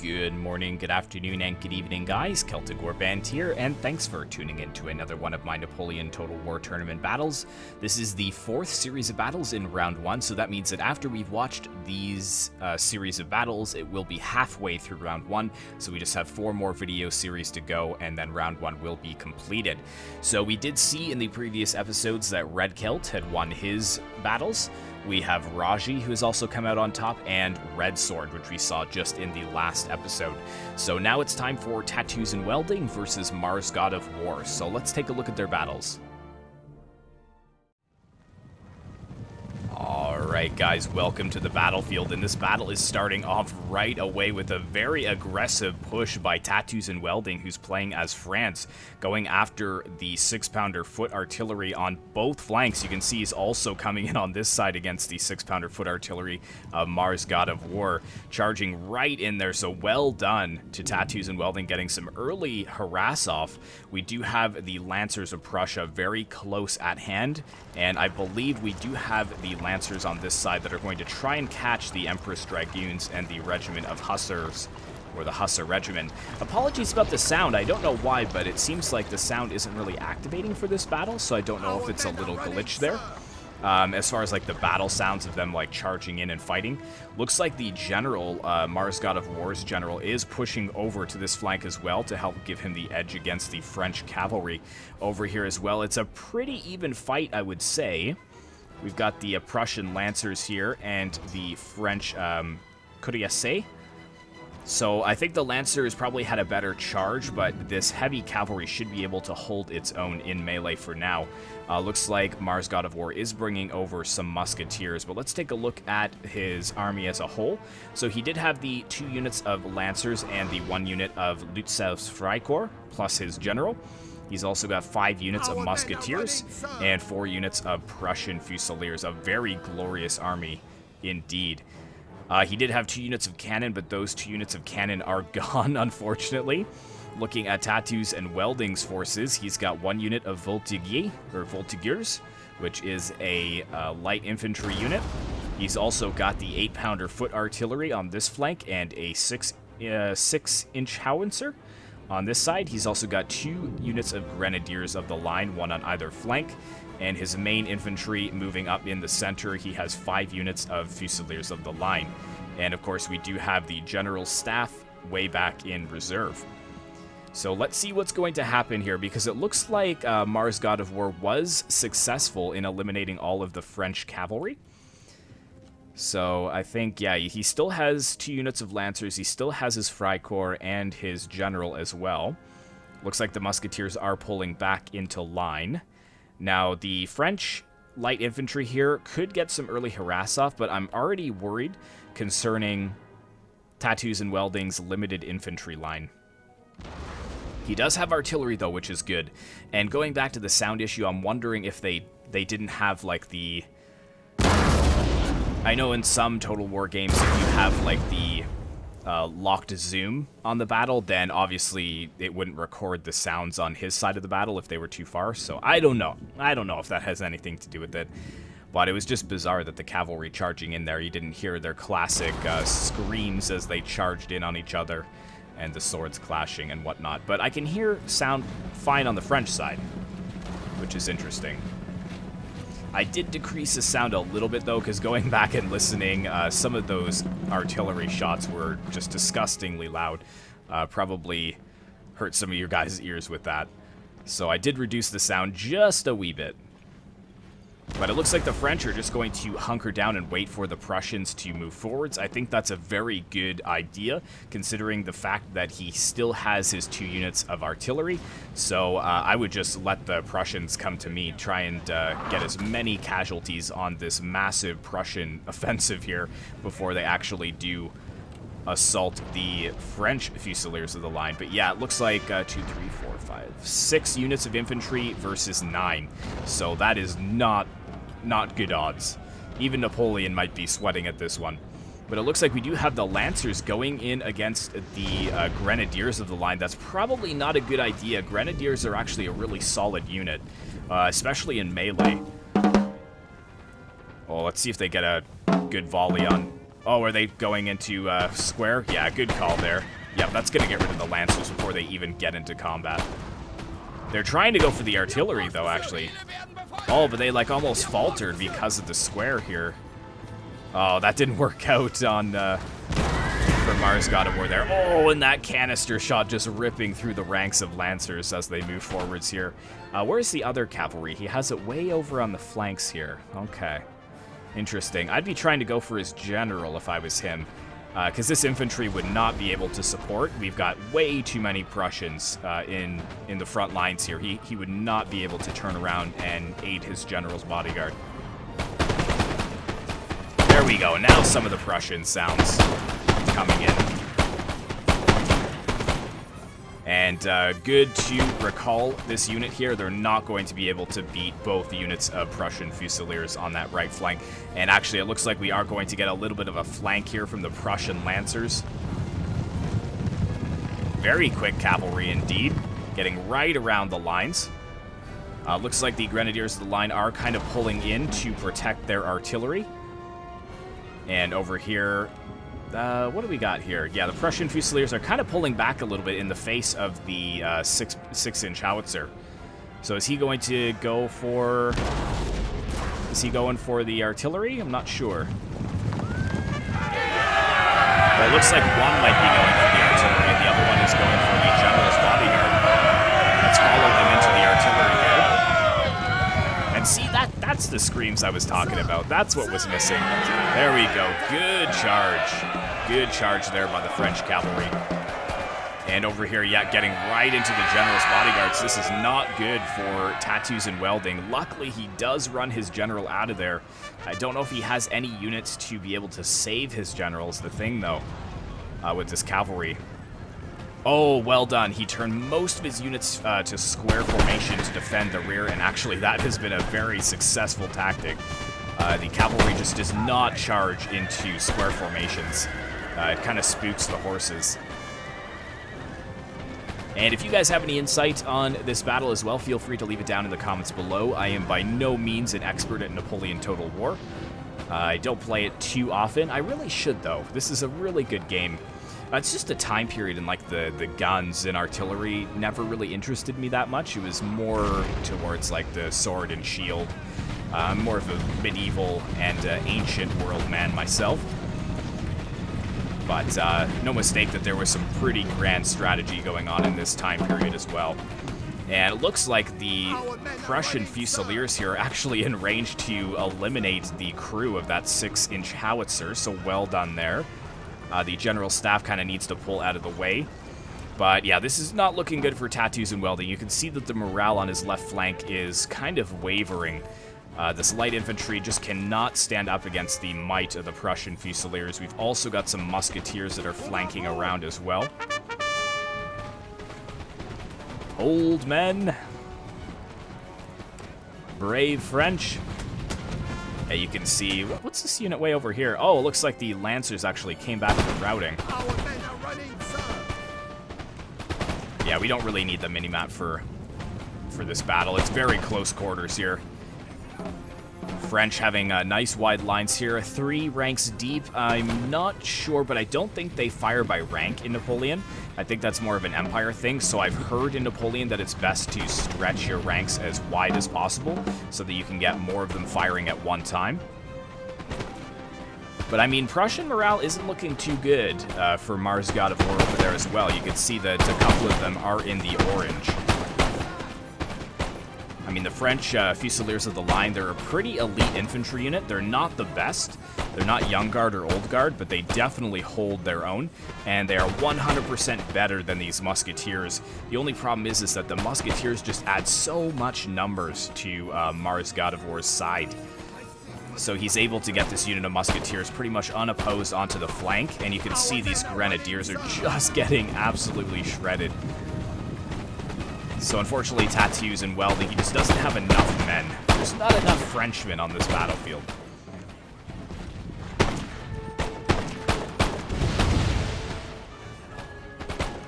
Good morning, good afternoon, and good evening, guys. Celtic Warband here, and thanks for tuning in to another one of my Napoleon Total War tournament battles. This is the fourth series of battles in round one, so that means that after we've watched these series of battles, it will be halfway through round one, so we just have 4 more video series to go, and then round one will be completed. So we did see in the previous episodes that Red Celt had won his battles. We have Raji, who has also come out on top, and Red Sword, which we saw just in the last episode. So now it's time for Tattoos and Welding versus Mars God of War. So let's take a look at their battles. Alright guys, welcome to the battlefield, and this battle is starting off right away with a very aggressive push by Tattoos and Welding, who's playing as France, going after the 6-pounder foot artillery on both flanks. You can see he's also coming in on this side against the 6-pounder foot artillery of Mars God of War, charging right in there. So well done to Tattoos and Welding getting some early harass off. We do have the Lancers of Prussia very close at hand, and I believe we do have the Lancers on this side that are going to try and catch the Empress Dragoons and the Regiment of Hussars, or the Hussar Regiment. Apologies about the sound, I don't know why, but it seems like the sound isn't really activating for this battle, so I don't know if it's a little glitch there. As far as like the battle sounds of them like charging in and fighting. Looks like the general, Mars God of War's general, is pushing over to this flank as well to help give him the edge against the French cavalry over here as well. It's a pretty even fight, I would say. We've got the Prussian Lancers here and the French Cuirassiers. So I think the Lancers probably had a better charge, but this heavy cavalry should be able to hold its own in melee for now. Looks like Mars God of War is bringing over some musketeers, but let's take a look at his army as a whole. So he did have the 2 units of Lancers and the 1 unit of Lützow's Freikorps, plus his general. He's also got 5 units of musketeers and 4 units of Prussian Fusiliers, a very glorious army indeed. He did have 2 units of cannon, but those 2 units of cannon are gone, unfortunately. Looking at Tattoos and Welding's forces, he's got 1 unit of Voltigeurs, which is a light infantry unit. He's also got the 8-pounder foot artillery on this flank and a 6-inch howitzer. On this side, he's also got 2 units of Grenadiers of the line, 1 on either flank, and his main infantry moving up in the center, he has 5 units of Fusiliers of the line. And of course, we do have the General Staff way back in reserve. So let's see what's going to happen here, because it looks like Mars God of War was successful in eliminating all of the French cavalry. So I think, yeah, he still has 2 units of Lancers, he still has his Freikorps and his general as well. Looks like the Musketeers are pulling back into line. Now, the French light infantry here could get some early harass off, but I'm already worried concerning Tattoos and Welding's limited infantry line. He does have artillery, though, which is good. And going back to the sound issue, I'm wondering if they didn't have, like, the... I know in some Total War games, if you have, like, the locked zoom on the battle, then obviously it wouldn't record the sounds on his side of the battle if they were too far. So I don't know. I don't know if that has anything to do with it. But it was just bizarre that the cavalry charging in there, you didn't hear their classic screams as they charged in on each other and the swords clashing and whatnot. But I can hear sound fine on the French side, which is interesting. I did decrease the sound a little bit, though, because going back and listening, some of those artillery shots were just disgustingly loud. Probably hurt some of your guys' ears with that. So I did reduce the sound just a wee bit. But it looks like the French are just going to hunker down and wait for the Prussians to move forwards. I think that's a very good idea, considering the fact that he still has his 2 units of artillery. So I would just let the Prussians come to me, try and get as many casualties on this massive Prussian offensive here before they actually do assault the French Fusiliers of the line. But yeah, it looks like 2, 3, 4, 5, 6 units of infantry versus 9. So that is not good odds. Even Napoleon might be sweating at this one. But it looks like we do have the Lancers going in against the Grenadiers of the line. That's probably not a good idea. Grenadiers are actually a really solid unit, especially in melee. Oh, let's see if they get a good volley on Oh, are they going into square? Yeah, good call there. Yep, that's going to get rid of the Lancers before they even get into combat. They're trying to go for the artillery, though, actually. Oh, but they, like, almost faltered because of the square here. Oh, that didn't work out on, for Mars God of War there. Oh, and that canister shot just ripping through the ranks of Lancers as they move forwards here. Where's the other cavalry? He has it way over on the flanks here. Okay. Interesting. I'd be trying to go for his general if I was him. Because this infantry would not be able to support. We've got way too many Prussians in the front lines here. He would not be able to turn around and aid his general's bodyguard. There we go. Now some of the Prussian sounds coming in. And good to recall this unit here. They're not going to be able to beat both units of Prussian Fusiliers on that right flank. And actually, it looks like we are going to get a little bit of a flank here from the Prussian Lancers. Very quick cavalry indeed, getting right around the lines. Looks like the Grenadiers of the line are kind of pulling in to protect their artillery. And over here, what do we got here? Yeah, the Prussian Fusiliers are kind of pulling back a little bit in the face of the 6-inch howitzer. So is he going to go for... Is he going for the artillery? I'm not sure. Well, it looks like one might be going for the artillery, and the other one is going for the general's bodyguard. Let's follow them into the artillery here. And see, that's the screams I was talking about. That's what was missing. There we go. Good charge. Good charge there by the French cavalry. And over here, yeah, getting right into the general's bodyguards. This is not good for Tattoos and Welding. Luckily, he does run his general out of there. I don't know if he has any units to be able to save his generals. The thing, though, with this cavalry. Oh, well done. He turned most of his units to square formation to defend the rear, and actually that has been a very successful tactic. The cavalry just does not charge into square formations. It kind of spooks the horses. And if you guys have any insight on this battle as well, feel free to leave it down in the comments below. I am by no means an expert at Napoleon Total War. I don't play it too often. I really should, though. This is a really good game. It's just a time period, and like the guns and artillery never really interested me that much. It was more towards like the sword and shield. I'm more of a medieval and ancient world man myself. But no mistake that there was some pretty grand strategy going on in this time period as well. And it looks like the Prussian Fusiliers here are actually in range to eliminate the crew of that 6-inch howitzer, so well done there. The general staff kind of needs to pull out of the way. But yeah, this is not looking good for Tattoos and Welding. You can see that the morale on his left flank is kind of wavering. This light infantry just cannot stand up against the might of the Prussian Fusiliers. We've also got some musketeers that are flanking around as well. Old men. Brave French. Yeah, you can see, what's this unit way over here? Oh, it looks like the Lancers actually came back from routing. Our men are running, sir. Yeah, we don't really need the minimap for this battle. It's very close quarters here. French having nice wide lines here, 3 ranks deep. I'm not sure, but I don't think they fire by rank in Napoleon. I think that's more of an Empire thing, so I've heard in Napoleon that it's best to stretch your ranks as wide as possible so that you can get more of them firing at one time. But I mean, Prussian morale isn't looking too good for Mars God of War over there as well. You can see that a couple of them are in the orange. I mean, the French Fusiliers of the line, they're a pretty elite infantry unit. They're not the best. They're not Young Guard or Old Guard, but they definitely hold their own, and they are 100% better than these Musketeers. The only problem is that the Musketeers just add so much numbers to Mars God of War's side. So he's able to get this unit of Musketeers pretty much unopposed onto the flank, and you can see these Grenadiers are just getting absolutely shredded. So unfortunately, Tattoos and Welding, he just doesn't have enough men. There's not enough Frenchmen on this battlefield.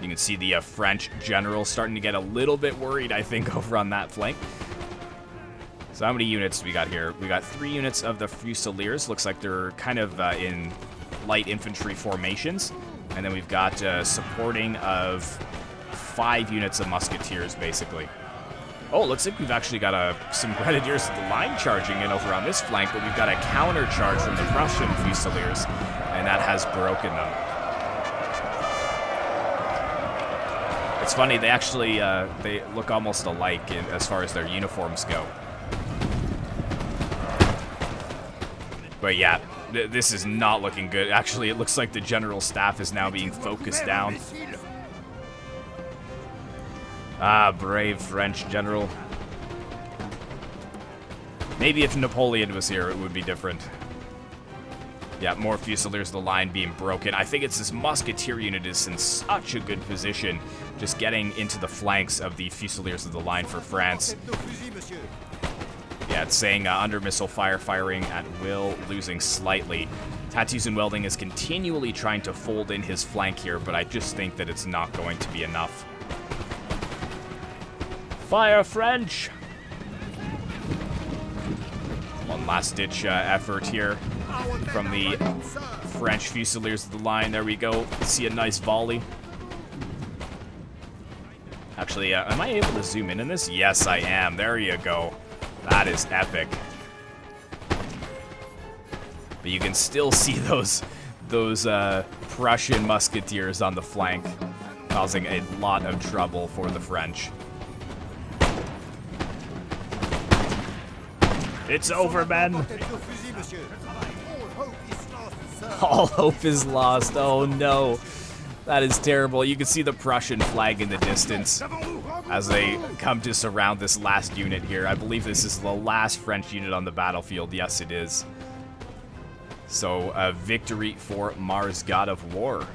You can see the French general starting to get a little bit worried, I think, over on that flank. So how many units do we got here? We got 3 units of the Fusiliers. Looks like they're kind of in light infantry formations. And then we've got supporting of 5 units of musketeers, basically. Oh, looks like we've actually got some grenadiers of the line charging in over on this flank, but we've got a counter charge from the Prussian Fusiliers, and that has broken them. It's funny, they actually they look almost alike as far as their uniforms go. But yeah, this is not looking good. Actually, it looks like the general staff is now being focused down. Ah, brave French general. Maybe if Napoleon was here, it would be different. Yeah, more Fusiliers of the line being broken. I think it's this musketeer unit is in such a good position, just getting into the flanks of the Fusiliers of the line for France. Yeah, it's saying under missile fire, firing at will, losing slightly. Tattoos and Welding is continually trying to fold in his flank here, but I just think that it's not going to be enough. Fire, French! One last-ditch effort here from the French Fusiliers of the line. There we go. See a nice volley. Actually, am I able to zoom in on this? Yes, I am. There you go. That is epic. But you can still see those Prussian musketeers on the flank, causing a lot of trouble for the French. It's over, men! All hope is lost. Oh no. That is terrible. You can see the Prussian flag in the distance as they come to surround this last unit here. I believe this is the last French unit on the battlefield. Yes, it is. So, a victory for Mars, God of War.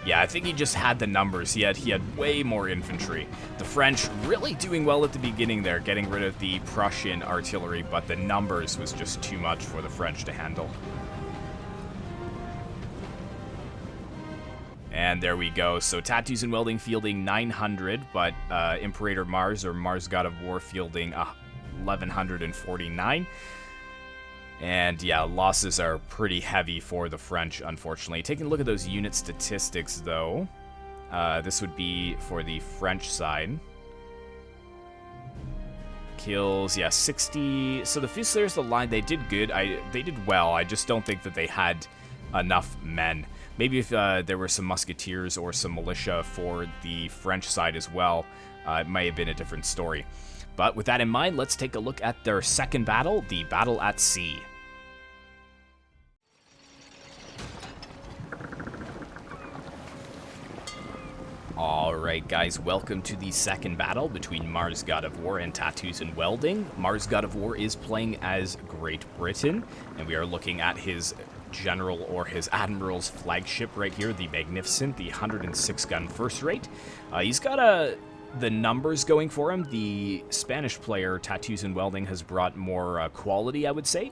Yeah, I think he just had the numbers. He had way more infantry. The French really doing well at the beginning there, getting rid of the Prussian artillery, but the numbers was just too much for the French to handle. And there we go. So Tattoos and Welding fielding 900, but Imperator Mars, or Mars God of War, fielding 1,149. And yeah, losses are pretty heavy for the French, unfortunately. Taking a look at those unit statistics, though, this would be for the French side. Kills, yeah, 60. So the Fusiliers of the line, they did good. They did well. I just don't think that they had enough men. Maybe if there were some musketeers or some militia for the French side as well, it might have been a different story. But with that in mind, let's take a look at their second battle, the Battle at Sea. Alright guys, welcome to the second battle between Mars God of War and Tattoos and Welding. Mars God of War is playing as Great Britain, and we are looking at his general or his admiral's flagship right here, the Magnificent, the 106 gun first rate. He's got the numbers going for him. The Spanish player, Tattoos and Welding, has brought more quality, I would say.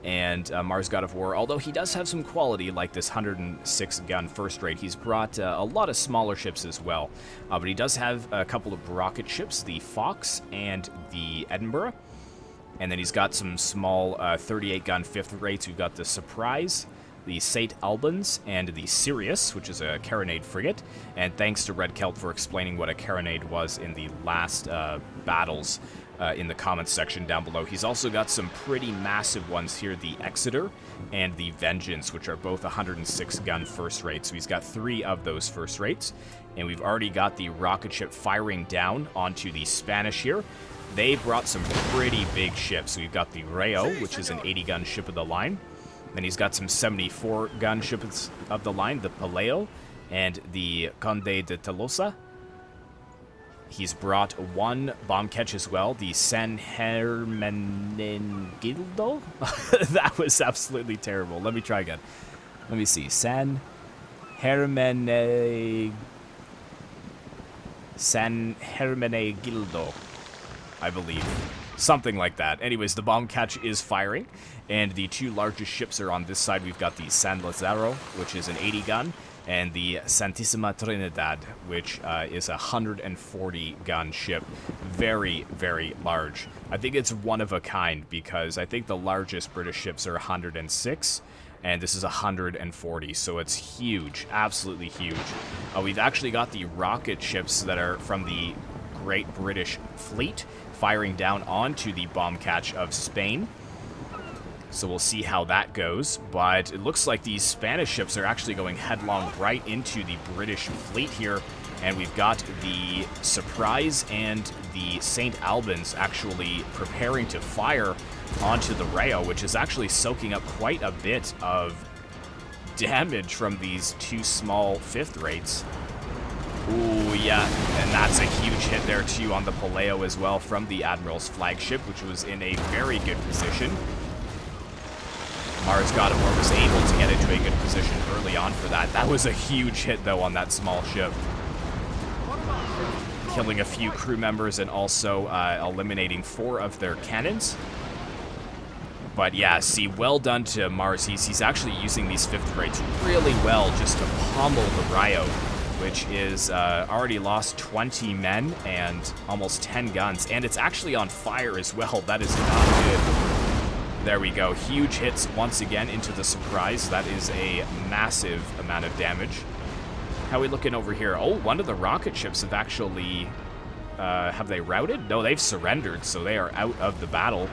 And Mars God of War, although he does have some quality, like this 106 gun first rate, he's brought a lot of smaller ships as well. But he does have a couple of rocket ships, the Fox and the Edinburgh. And then he's got some small 38 gun fifth rates. We've got the Surprise, the St. Albans, and the Sirius, which is a carronade frigate. And thanks to Red Kelp for explaining what a carronade was in the last battles in the comments section down below. He's also got some pretty massive ones here, the Exeter and the Vengeance, which are both 106 gun first rates. So he's got 3 of those first rates. And we've already got the rocket ship firing down onto the Spanish here. They brought some pretty big ships. We've got the Rayo, which is an 80 gun ship of the line. Then he's got some 74 gun ships of the line, the Paleo and the Conde de Tolosa. He's brought 1 bomb catch as well, the San Hermenegildo. That was absolutely terrible. Let me try again. Let me see. San Hermenegildo, I believe. Something like that. Anyways, the bomb catch is firing, and the 2 largest ships are on this side. We've got the San Lazaro, which is an 80 gun, and the Santissima Trinidad, which is a 140 gun ship. Very, very large. I think it's one of a kind, because I think the largest British ships are 106, and this is 140, so it's huge, absolutely huge. We've actually got the rocket ships that are from the Great British Fleet firing down onto the bomb catch of Spain. So we'll see how that goes, but it looks like these Spanish ships are actually going headlong right into the British fleet here, and we've got the Surprise and the St. Albans actually preparing to fire onto the Rayo, which is actually soaking up quite a bit of damage from these two small fifth rates. Ooh, yeah, and that's a huge hit there too on the Palaeo as well from the Admiral's flagship, which was in a very good position. Mars God of War was able to get into a good position early on for that. That was a huge hit, though, on that small ship. Killing a few crew members and also eliminating 4 of their cannons. But yeah, see, well done to Mars. He's actually using these fifth rates really well just to pummel the Rayo, which is already lost 20 men and almost 10 guns. And it's actually on fire as well. That is not good. There we go. Huge hits once again into the Surprise. That is a massive amount of damage. How are we looking over here? Oh, one of the rocket ships have actually... have they routed? No, they've surrendered, so they are out of the battle.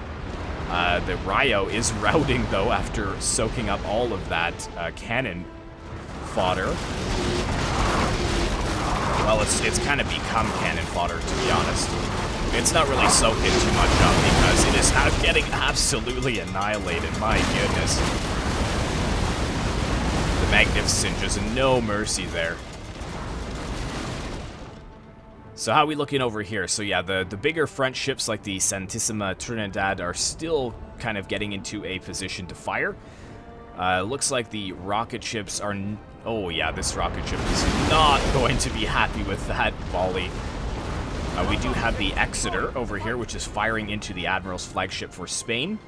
The Rayo is routing, though, after soaking up all of that cannon fodder. Well, it's kind of become cannon fodder, to be honest. It's not really soaking too much up because it is now getting absolutely annihilated. My goodness. The Magnificent, just no mercy there. So how are we looking over here? So yeah, the bigger front ships like the Santissima Trinidad are still kind of getting into a position to fire. Looks like the rocket ships are... Oh yeah, this rocket ship is not going to be happy with that volley. We do have the Exeter over here, which is firing into the Admiral's flagship for Spain.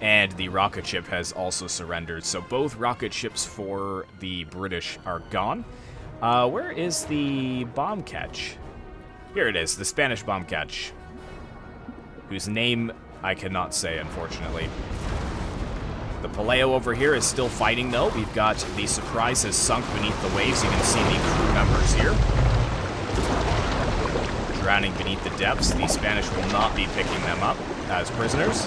And the rocket ship has also surrendered. So both rocket ships for the British are gone. Where is the bomb catch? Here it is, the Spanish bomb catch, whose name I cannot say, unfortunately. The Palaeo over here is still fighting, though. We've got the Surprise has sunk beneath the waves. You can see the crew members here. Drowning beneath the depths. The Spanish will not be picking them up as prisoners.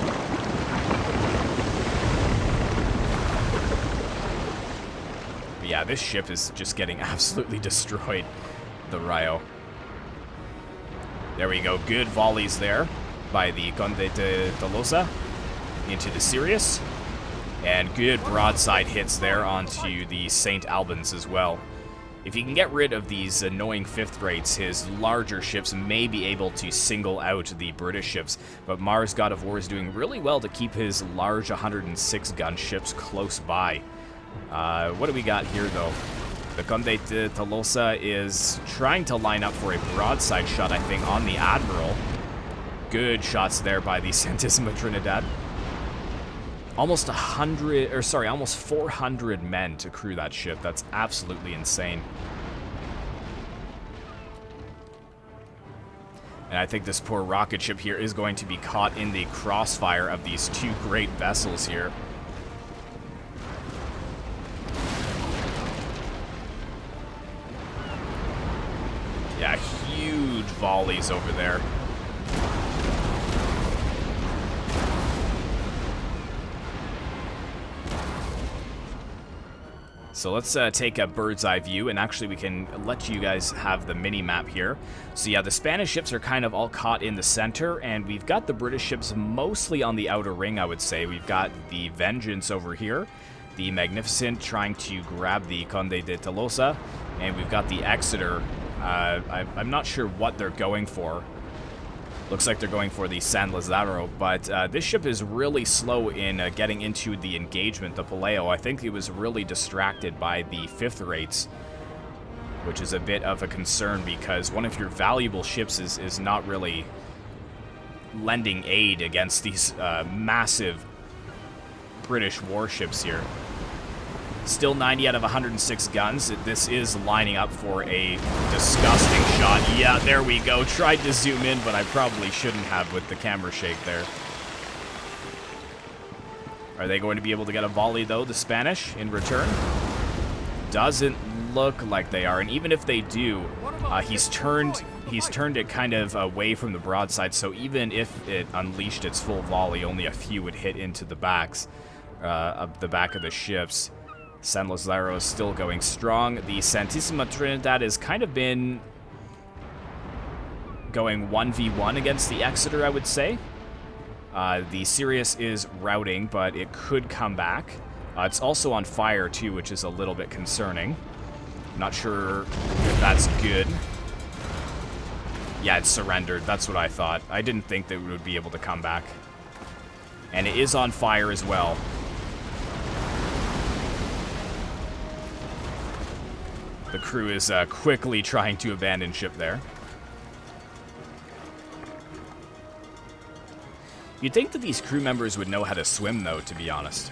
But yeah, this ship is just getting absolutely destroyed, the Rayo. There we go. Good volleys there by the Conde de Tolosa into the Sirius. And good broadside hits there onto the St. Albans as well. If you can get rid of these annoying fifth rates, his larger ships may be able to single out the British ships. But Mars God of War is doing really well to keep his large 106 gun ships close by. What do we got here, though? The Conde de Tolosa is trying to line up for a broadside shot, I think, on the Admiral. Good shots there by the Santissima Trinidad. Almost 400 men to crew that ship. That's absolutely insane. And I think this poor rocket ship here is going to be caught in the crossfire of these two great vessels here. Yeah, huge volleys over there. So let's take a bird's eye view, and actually we can let you guys have the mini map here. So yeah, the Spanish ships are kind of all caught in the center, and we've got the British ships mostly on the outer ring, I would say. We've got the Vengeance over here, the Magnificent trying to grab the Conde de Tolosa, and we've got the Exeter. I'm not sure what they're going for. Looks like they're going for the San Lazaro, but this ship is really slow in getting into the engagement. The Palaeo, I think it was really distracted by the fifth rates, which is a bit of a concern because one of your valuable ships is not really lending aid against these massive British warships here. Still 90 out of 106 guns. This is lining up for a disgusting shot. Yeah, there we go. Tried to zoom in, but I probably shouldn't have with the camera shake there. Are they going to be able to get a volley, though, the Spanish, in return? Doesn't look like they are, and even if they do, he's turned it kind of away from the broadside, so even if it unleashed its full volley, only a few would hit into the backs of the back of the ships. San Lazaro is still going strong. The Santísima Trinidad has kind of been going 1v1 against the Exeter, I would say. The Sirius is routing, but it could come back. It's also on fire, too, which is a little bit concerning. Not sure if that's good. Yeah, it's surrendered. That's what I thought. I didn't think that it would be able to come back. And it is on fire as well. The crew is quickly trying to abandon ship there. You'd think that these crew members would know how to swim, though, to be honest.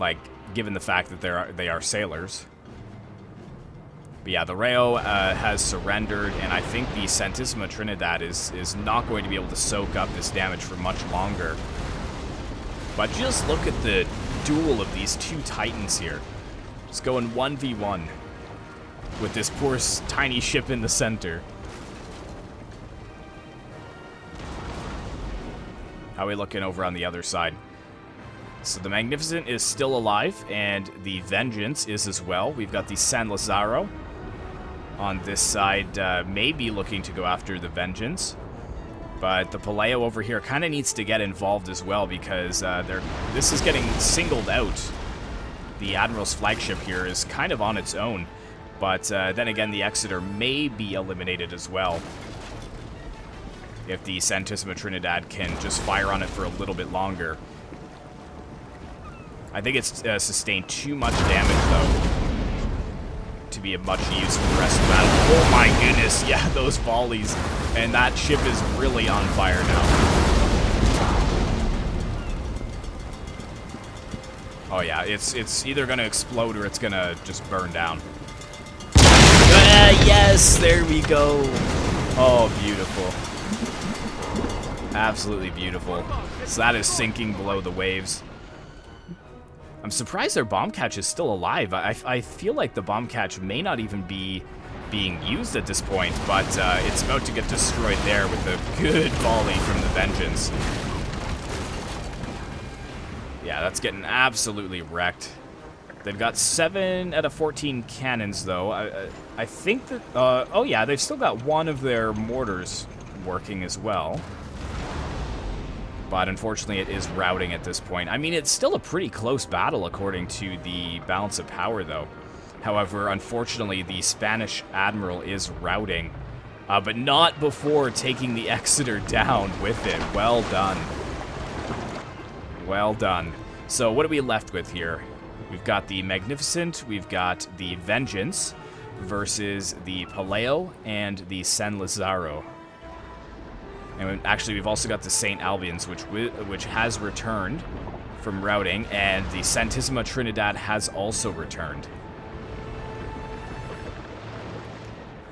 Like, given the fact that they are sailors. But yeah, the Rayo has surrendered, and I think the Santísima Trinidad is not going to be able to soak up this damage for much longer. But just look at the duel of these two titans here. It's going 1v1 with this poor tiny ship in the center. How are we looking over on the other side? So the Magnificent is still alive, and the Vengeance is as well. We've got the San Lazaro on this side, maybe looking to go after the Vengeance. But the Palaio over here kind of needs to get involved as well, because this is getting singled out. The Admiral's flagship here is kind of on its own. But then again, the Exeter may be eliminated as well, if the Santísima Trinidad can just fire on it for a little bit longer. I think it's sustained too much damage, though, to be of much use for the rest of the battle. Oh my goodness, yeah, those volleys. And that ship is really on fire now. Oh yeah, it's either going to explode or it's going to just burn down. Yes, there we go. Oh, beautiful. Absolutely beautiful. So that is sinking below the waves. I'm surprised their bomb catch is still alive. I feel like the bomb catch may not even be being used at this point, but it's about to get destroyed there with a good volley from the Vengeance. Yeah, that's getting absolutely wrecked. They've got 7 out of 14 cannons, though. I think that... oh, yeah, they've still got one of their mortars working as well. But unfortunately, it is routing at this point. I mean, it's still a pretty close battle according to the balance of power, though. However, unfortunately, the Spanish Admiral is routing. But not before taking the Exeter down with it. Well done. Well done. So what are we left with here? We've got the Magnificent, we've got the Vengeance versus the Palaio and the San Lazaro. And actually, we've also got the St. Albions, which has returned from routing, and the Santísima Trinidad has also returned.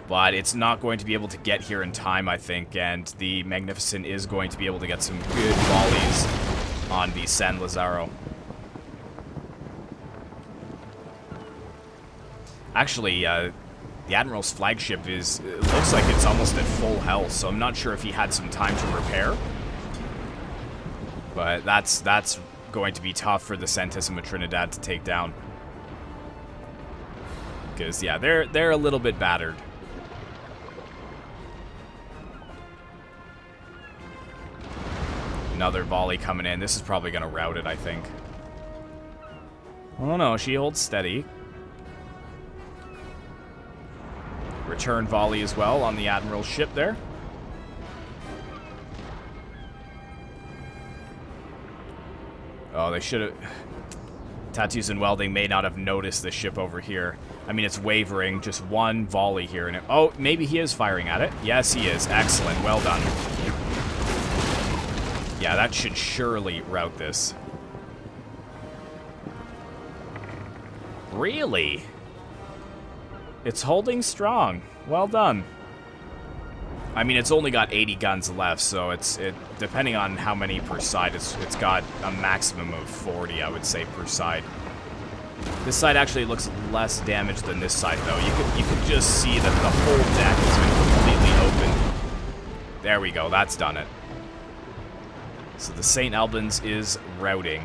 But it's not going to be able to get here in time, I think, and the Magnificent is going to be able to get some good volleys on the San Lazaro. Actually, the Admiral's flagship looks like it's almost at full health, so I'm not sure if he had some time to repair. But that's going to be tough for the Santísima Trinidad to take down. Because, yeah, they're a little bit battered. Another volley coming in. This is probably going to rout it, I think. Oh no, she holds steady. Return volley as well on the Admiral's ship there. Oh, they should have... Tattoos and Welding may not have noticed the ship over here. I mean, it's wavering. Just one volley here. And oh, maybe he is firing at it. Yes, he is. Excellent. Well done. Yeah, that should surely rout this. Really? It's holding strong. Well done. I mean, it's only got 80 guns left, so depending on how many per side, it's got a maximum of 40, I would say, per side. This side actually looks less damaged than this side, though. You could just see that the whole deck has been completely open. There we go. That's done it. So the St. Albans is routing.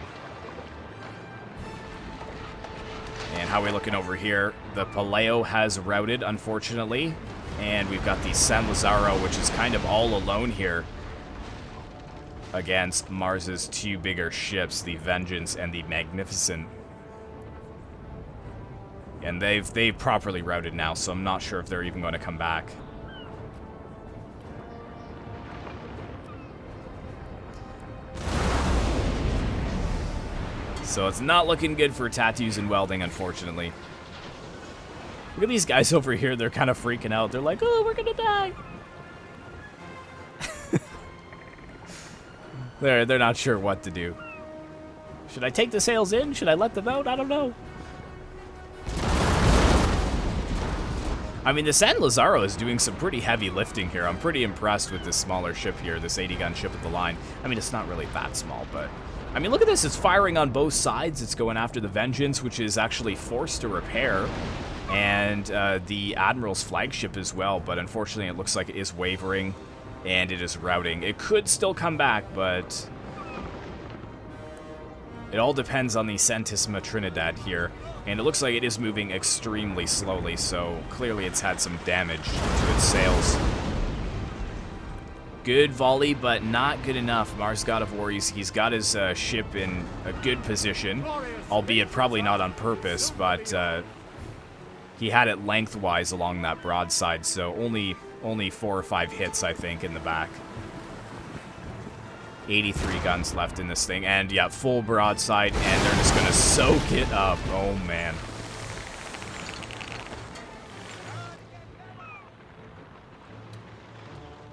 And how are we looking over here? The Paleo has routed, unfortunately. And we've got the San Lazaro, which is kind of all alone here against Mars's two bigger ships, the Vengeance and the Magnificent. And they've properly routed now, so I'm not sure if they're even going to come back. So it's not looking good for Tattoos and Welding, unfortunately. Look at these guys over here. They're kind of freaking out. They're like, oh, we're going to die. They're not sure what to do. Should I take the sails in? Should I let them out? I don't know. I mean, the San Lazaro is doing some pretty heavy lifting here. I'm pretty impressed with this smaller ship here, this 80-gun ship at the line. I mean, it's not really that small, but... I mean, look at this. It's firing on both sides. It's going after the Vengeance, which is actually forced to repair, and the Admiral's flagship as well, but unfortunately it looks like it is wavering, and it is routing. It could still come back, but... it all depends on the Santissima Trinidad here. And it looks like it is moving extremely slowly, so clearly it's had some damage to its sails. Good volley, but not good enough. Mars God of War, he's got his ship in a good position, albeit probably not on purpose, but he had it lengthwise along that broadside, so only 4 or 5 hits, I think, in the back. 83 guns left in this thing, and yeah, full broadside, and they're just gonna soak it up. Oh man.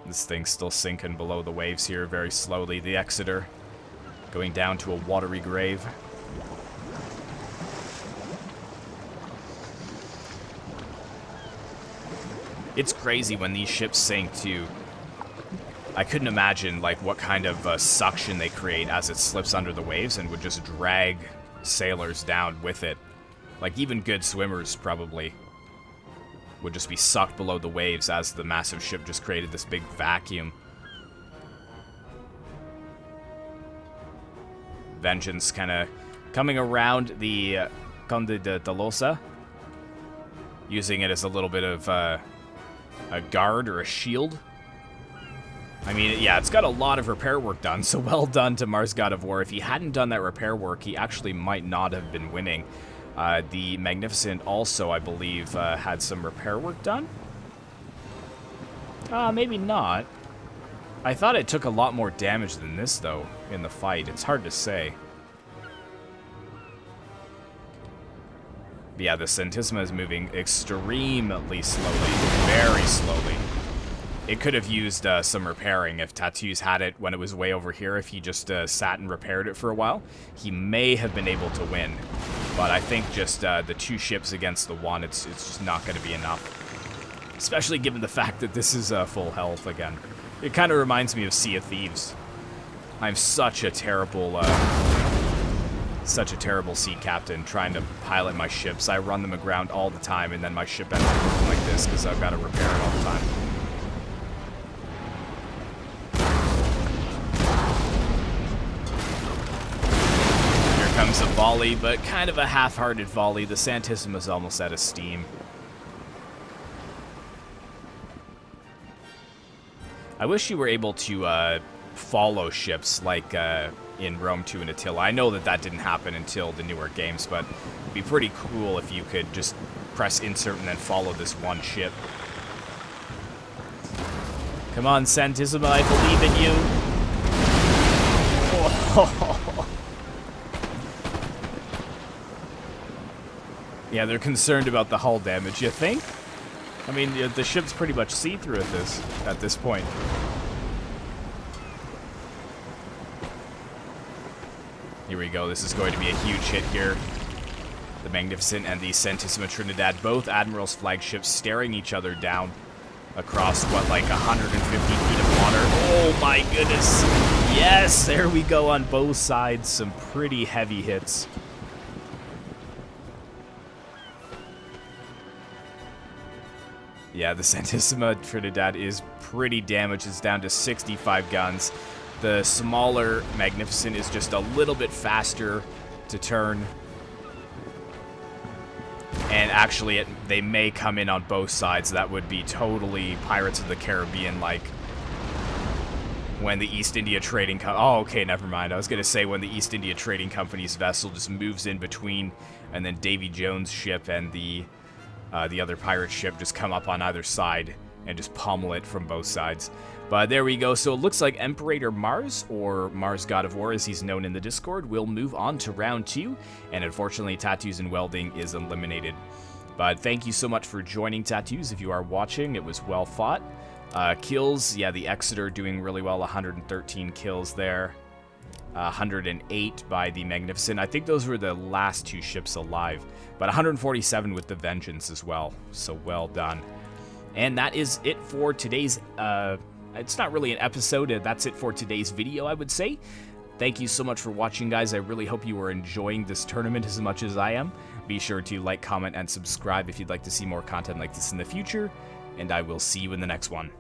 This thing's still sinking below the waves here very slowly. The Exeter going down to a watery grave. It's crazy when these ships sink too. I couldn't imagine, like, what kind of suction they create as it slips under the waves and would just drag sailors down with it. Like, even good swimmers probably would just be sucked below the waves as the massive ship just created this big vacuum. Vengeance kind of coming around the Conde de Tolosa, using it as a little bit of a guard or a shield. I mean, yeah, it's got a lot of repair work done, so well done to Mars God of War. If he hadn't done that repair work, he actually might not have been winning. The Magnificent also, I believe, had some repair work done? Maybe not. I thought it took a lot more damage than this, though, in the fight. It's hard to say. But yeah, the Santissima is moving extremely slowly, very slowly. It could have used some repairing if Tattoos had it when it was way over here. If he just sat and repaired it for a while, he may have been able to win. But I think just the 2 ships against the 1, it's just not going to be enough. Especially given the fact that this is full health again. It kind of reminds me of Sea of Thieves. I'm such a terrible sea captain trying to pilot my ships. I run them aground all the time, and then my ship ends up looking like this because I've got to repair it all the time. Comes a volley, but kind of a half-hearted volley. The Santissima's almost out of steam. I wish you were able to follow ships like in Rome 2 and Attila. I know that that didn't happen until the newer games, but it'd be pretty cool if you could just press insert and then follow this one ship. Come on, Santissima, I believe in you. Oh. Yeah, they're concerned about the hull damage, you think? I mean, the ship's pretty much see-through at this point. Here we go. This is going to be a huge hit here. The Magnificent and the Santissima Trinidad, both Admiral's flagships staring each other down across, what, like 150 feet of water. Oh my goodness. Yes, there we go on both sides. Some pretty heavy hits. Yeah, the Santissima Trinidad is pretty damaged. It's down to 65 guns. The smaller Magnificent is just a little bit faster to turn. And actually, they may come in on both sides. That would be totally Pirates of the Caribbean, like when the East India Trading Company... Oh, okay, never mind. I was going to say when the East India Trading Company's vessel just moves in between, and then Davy Jones' ship and the other pirate ship just come up on either side and just pummel it from both sides. But there we go. So it looks like Emperor Mars, or Mars God of War as he's known in the Discord, will move on to round 2. And unfortunately, Tattoos and Welding is eliminated. But thank you so much for joining, Tattoos. If you are watching, it was well fought. Kills, yeah, the Exeter doing really well. 113 kills there. 108 by the Magnificent. I think those were the last 2 ships alive. But 147 with the Vengeance as well. So well done. And that is it for today's... it's not really an episode. That's it for today's video, I would say. Thank you so much for watching, guys. I really hope you are enjoying this tournament as much as I am. Be sure to like, comment, and subscribe if you'd like to see more content like this in the future. And I will see you in the next one.